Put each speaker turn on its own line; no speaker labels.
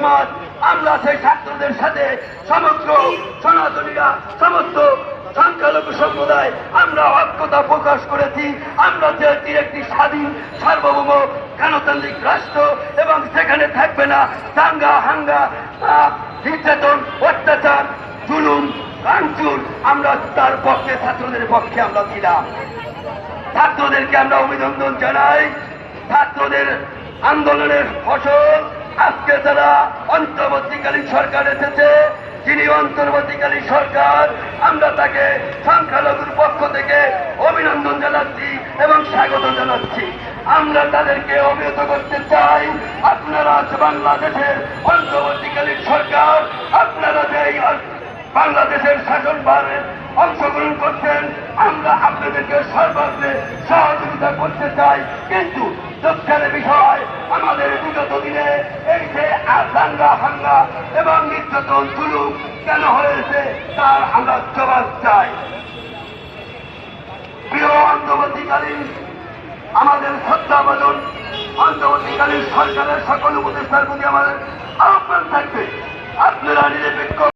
সমাজ আমরা সেই ছাত্রদের সাথে সমগ্র সনাতনীরা সমস্ত সংখ্যালঘু সম্প্রদায় আমরা ঐক্যতা প্রকাশ করেছি। আমরা চেয়েছি একটি স্বাধীন সার্বভৌম গণতান্ত্রিক রাষ্ট্র এবং সেখানে থাকবে না দাঙ্গা হাঙ্গা নির্যাতন অত্যাচার জুলুম ভাঙচুর। আমরা তার পক্ষে ছাত্রদের পক্ষে আমরা ছিলাম। ছাত্রদেরকে আমরা অভিনন্দন জানাই। ছাত্রদের আন্দোলনের ফসল আজকে যারা অন্তর্বর্তীকালীন সরকার এসেছে, যিনি অন্তর্বর্তীকালীন সরকার, আমরা তাকে সংখ্যালঘুর পক্ষ থেকে অভিনন্দন জানাচ্ছি এবং স্বাগত জানাচ্ছি। আমরা তাদেরকে অবহিত করতে চাই, আপনারা আজ বাংলাদেশের অন্তর্বর্তীকালীন সরকার, আপনারা যে বাংলাদেশের শাসনভারে অংশগ্রহণ করছেন, আমরা আপনাদেরকে সর্বাগ্রে সহযোগিতা করতে চাই। কিন্তু দুঃখের বিষয়, আমাদের বিগত দিনে এই যে দাঙ্গা হাঙ্গা এবং নির্যাতন জুলুম কেন হয়েছে তার আমরা জবাব চাই। প্রিয় অন্তর্বর্তীকালীন আমাদের শ্রদ্ধাভাজন অন্তর্বর্তীকালীন সরকারের সকল উপদেষ্টার প্রতি আমাদের আহ্বান থাকবে, আপনারা নিজেদের